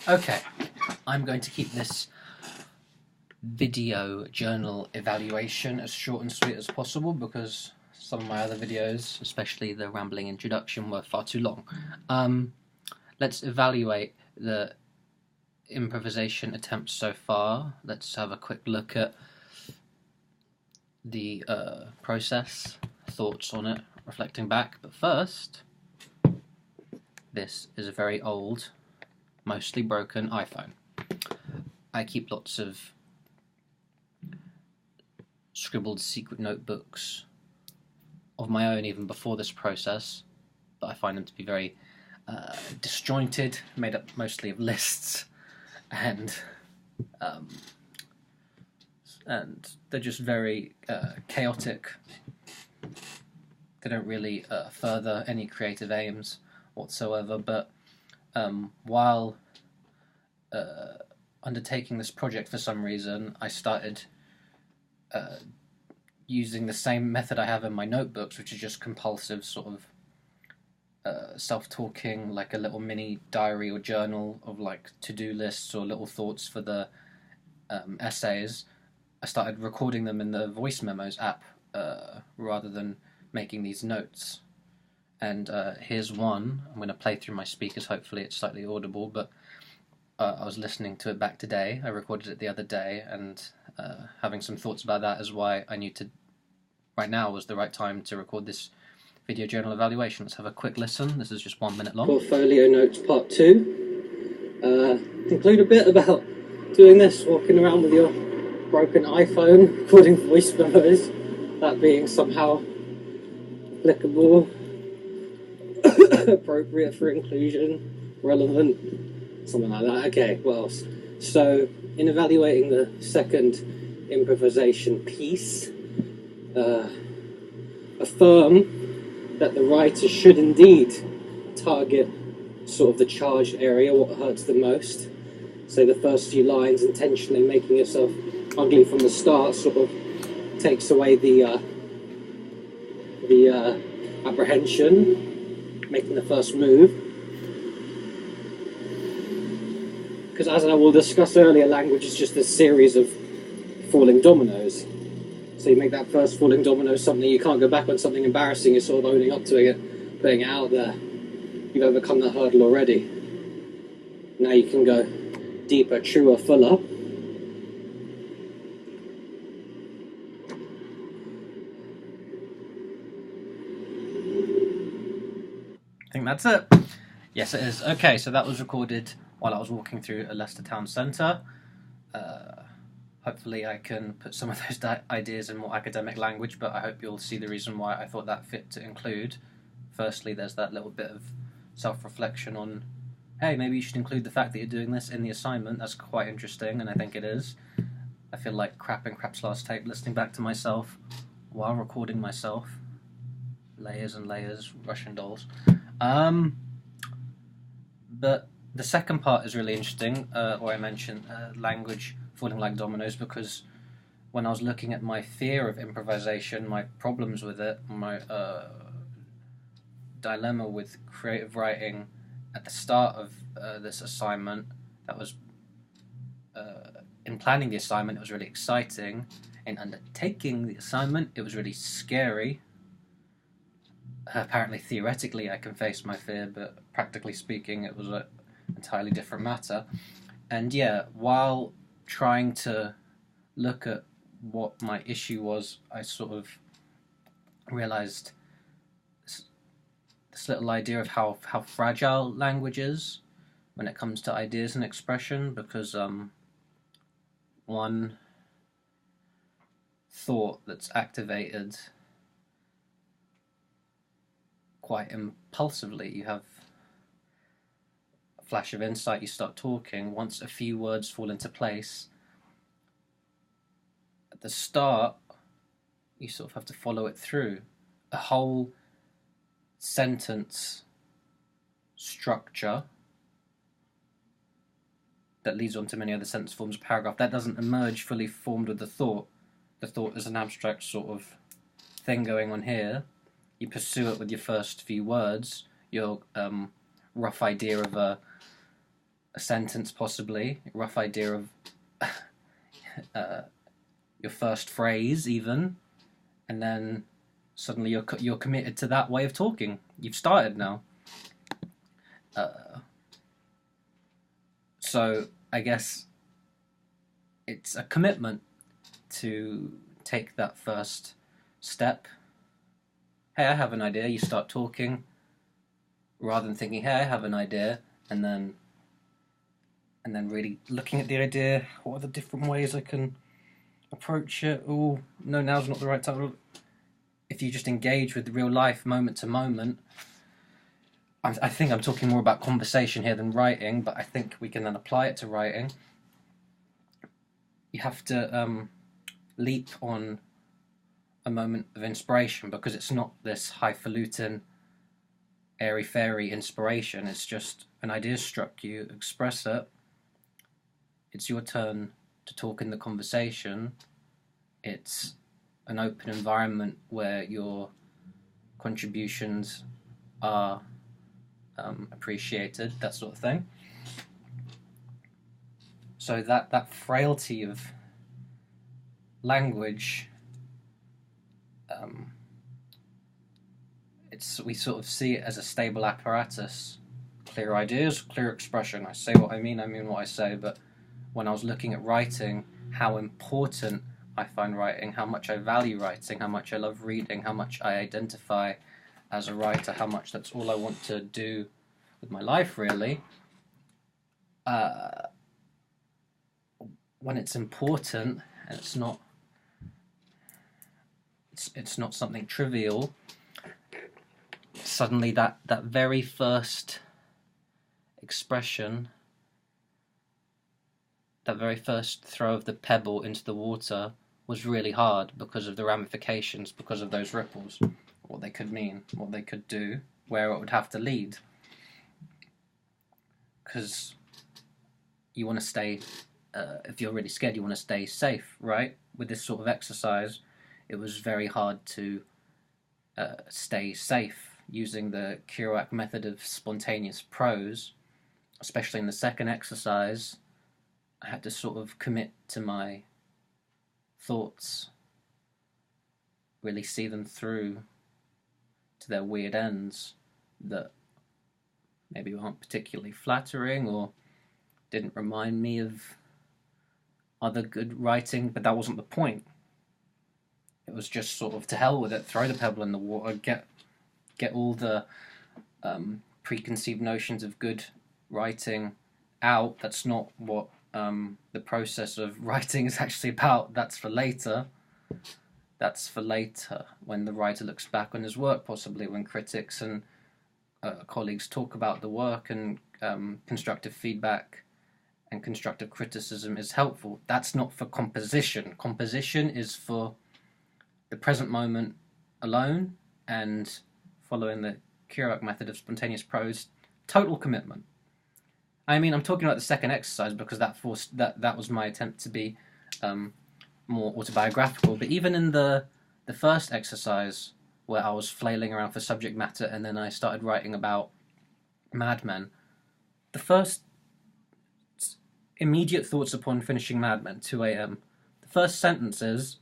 Okay, I'm going to keep this video journal evaluation as short and sweet as possible because some of my other videos, especially the rambling introduction, were far too long. Let's evaluate the improvisation attempts so far. Let's have a quick look at the process, thoughts on it, reflecting back. But first, this is a very old, mostly broken iPhone. I keep lots of scribbled secret notebooks of my own even before this process, but I find them to be very disjointed, made up mostly of lists, and they're just very chaotic. They don't really further any creative aims whatsoever, but while undertaking this project for some reason, I started using the same method I have in my notebooks, which is just compulsive sort of self-talking, like a little mini diary or journal of like to-do lists or little thoughts for the essays. I started recording them in the voice memos app rather than making these notes. And here's one. I'm going to play through my speakers, hopefully it's slightly audible, but I was listening to it back today. I recorded it the other day, and having some thoughts about that is why I knew right now was the right time to record this video journal evaluation. Let's have a quick listen. This is just 1 minute long. Portfolio notes part 2. Include a bit about doing this, walking around with your broken iPhone, recording voice memos, that being somehow applicable, appropriate for inclusion, relevant, something like that. Okay, what else? So, in evaluating the second improvisation piece, affirm that the writer should indeed target sort of the charged area, what hurts the most. So the first few lines, intentionally making yourself ugly from the start, sort of takes away the apprehension, making the first move. Because as I will discuss earlier, language is just a series of falling dominoes. So you make that first falling domino something you can't go back on, something embarrassing, you're sort of owning up to it, putting it out there. You've overcome that hurdle already. Now you can go deeper, truer, fuller. I think that's it. Yes, it is. Okay, so that was recorded while I was walking through a Leicester town centre. Hopefully I can put some of those ideas in more academic language, but I hope you'll see the reason why I thought that fit to include. Firstly, there's that little bit of self-reflection on, hey, maybe you should include the fact that you're doing this in the assignment. That's quite interesting, and I think it is. I feel like crap in Crap's last tape, listening back to myself while recording myself. Layers and layers, Russian dolls. But the second part is really interesting, where I mentioned language falling like dominoes, because when I was looking at my fear of improvisation, my problems with it, my dilemma with creative writing at the start of this assignment, that was in planning the assignment, it was really exciting. In undertaking the assignment, it was really scary. Apparently, theoretically, I can face my fear, but practically speaking, it was an entirely different matter. And yeah, while trying to look at what my issue was, I sort of realized this little idea of how fragile language is when it comes to ideas and expression, because one thought that's activated quite impulsively, you have a flash of insight, you start talking. Once a few words fall into place, at the start you sort of have to follow it through. A whole sentence structure that leads on to many other sentence forms, paragraph, that doesn't emerge fully formed with the thought. The thought is an abstract sort of thing going on here. You pursue it with your first few words, your rough idea of a a sentence, possibly a rough idea of your first phrase, even, and then suddenly you're committed to that way of talking. You've started now. So I guess it's a commitment to take that first step. Hey, I have an idea. You start talking, rather than thinking, hey, I have an idea, and then really looking at the idea. What are the different ways I can approach it? Oh, no, now's not the right time. If you just engage with real life, moment to moment, I think I'm talking more about conversation here than writing, but I think we can then apply it to writing. You have to leap on a moment of inspiration, because it's not this highfalutin, airy-fairy inspiration. It's just an idea struck you, express it. It's your turn to talk in the conversation. It's an open environment where your contributions are appreciated, that sort of thing. So that frailty of language, we sort of see it as a stable apparatus. Clear ideas, clear expression. I say what I mean what I say. But when I was looking at writing, how important I find writing, how much I value writing, how much I love reading, how much I identify as a writer, how much that's all I want to do with my life, really. When it's important and it's not something trivial, suddenly that very first expression, that very first throw of the pebble into the water was really hard, because of the ramifications, because of those ripples, what they could mean, what they could do, where it would have to lead. Because you want to stay, if you're really scared, you want to stay safe, right? With this sort of exercise, it was very hard to stay safe using the Kerouac method of spontaneous prose. Especially in the second exercise, I had to sort of commit to my thoughts, really see them through to their weird ends that maybe aren't particularly flattering or didn't remind me of other good writing, but that wasn't the point. It was just sort of to hell with it, throw the pebble in the water, get all the preconceived notions of good writing out. That's not what the process of writing is actually about. That's for later. That's for later, when the writer looks back on his work, possibly when critics and colleagues talk about the work, and constructive feedback and constructive criticism is helpful. That's not for composition. Composition is for the present moment alone, and following the Kerouac method of spontaneous prose, total commitment. I mean, I'm talking about the second exercise because that was my attempt to be more autobiographical. But even in the first exercise, where I was flailing around for subject matter, and then I started writing about Mad Men, the first immediate thoughts upon finishing Mad Men, 2 a.m., the first sentence is,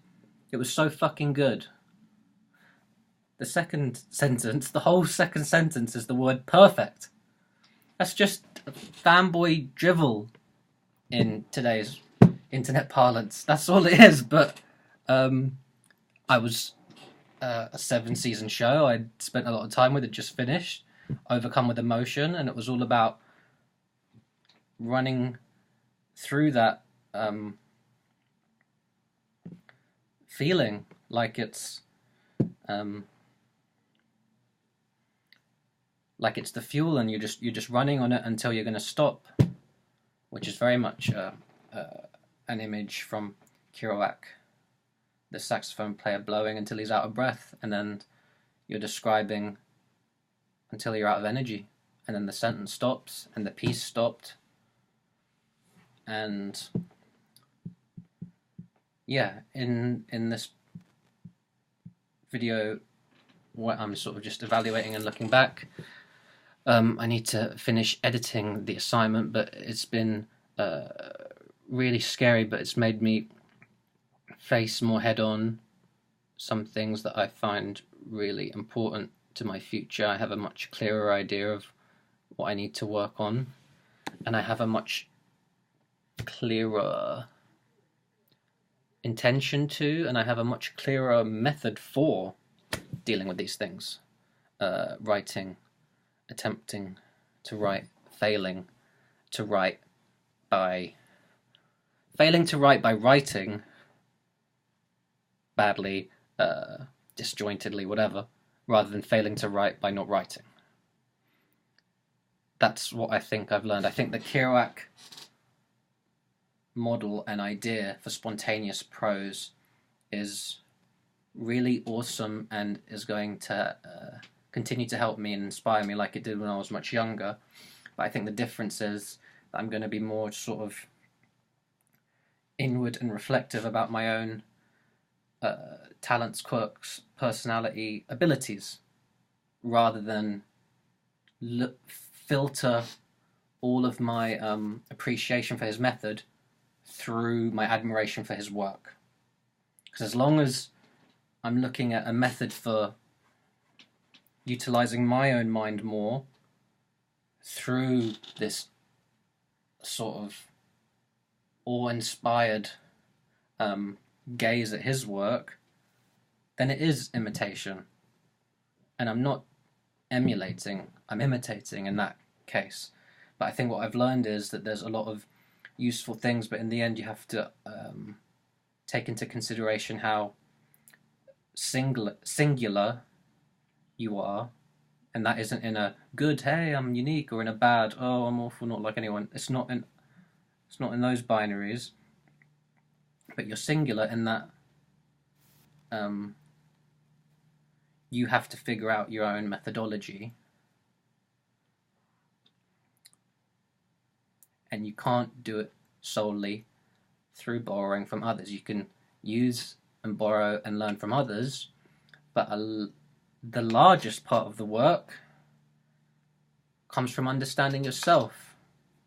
it was so fucking good. The second sentence, the whole second sentence, is the word perfect. That's just fanboy drivel in today's internet parlance. That's all it is. But I was a 7-season show. I'd spent a lot of time with it, just finished, overcome with emotion, and it was all about running through that feeling like it's the fuel, and you're just running on it until you're going to stop, which is very much an image from Kerouac, the saxophone player blowing until he's out of breath, and then you're describing until you're out of energy, and then the sentence stops and the piece stopped. And yeah, in this video, what I'm sort of just evaluating and looking back, I need to finish editing the assignment, but it's been really scary, but it's made me face more head-on some things that I find really important to my future. I have a much clearer idea of what I need to work on, and I have a much clearer intention to, and I have a much clearer method for dealing with these things. Writing, attempting to write, failing to write by writing badly, disjointedly, whatever, rather than failing to write by not writing. That's what I think I've learned. I think the Kerouac model and idea for spontaneous prose is really awesome and is going to continue to help me and inspire me like it did when I was much younger. But I think the difference is that I'm going to be more sort of inward and reflective about my own talents, quirks, personality, abilities, rather than filter all of my appreciation for his method through my admiration for his work. Because as long as I'm looking at a method for utilizing my own mind more through this sort of awe-inspired gaze at his work, then it is imitation. And I'm not emulating, I'm imitating in that case. But I think what I've learned is that there's a lot of useful things, but in the end you have to take into consideration how singular you are, and that isn't in a good, hey, I'm unique, or in a bad, oh, I'm awful, not like anyone. It's not in those binaries, but you're singular in that you have to figure out your own methodology, and you can't do it solely through borrowing from others. You can use and borrow and learn from others, but the largest part of the work comes from understanding yourself,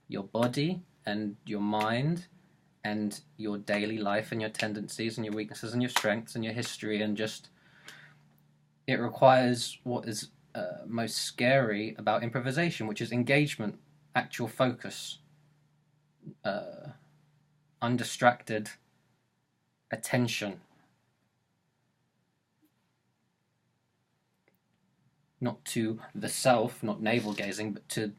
your body and your mind, and your daily life and your tendencies and your weaknesses and your strengths and your history, and just it requires what is most scary about improvisation, which is engagement, actual focus, undistracted attention, not to the self, not navel gazing, but to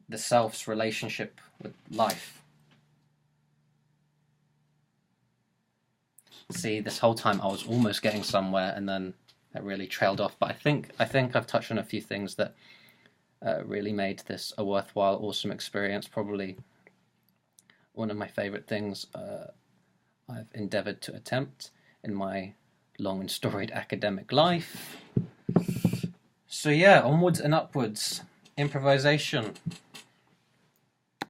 the self's relationship with life. See, this whole time I was almost getting somewhere, and then I really trailed off. But I think I've touched on a few things that really made this a worthwhile, awesome experience. Probably one of my favorite things I've endeavored to attempt in my long and storied academic life. So yeah, onwards and upwards, improvisation.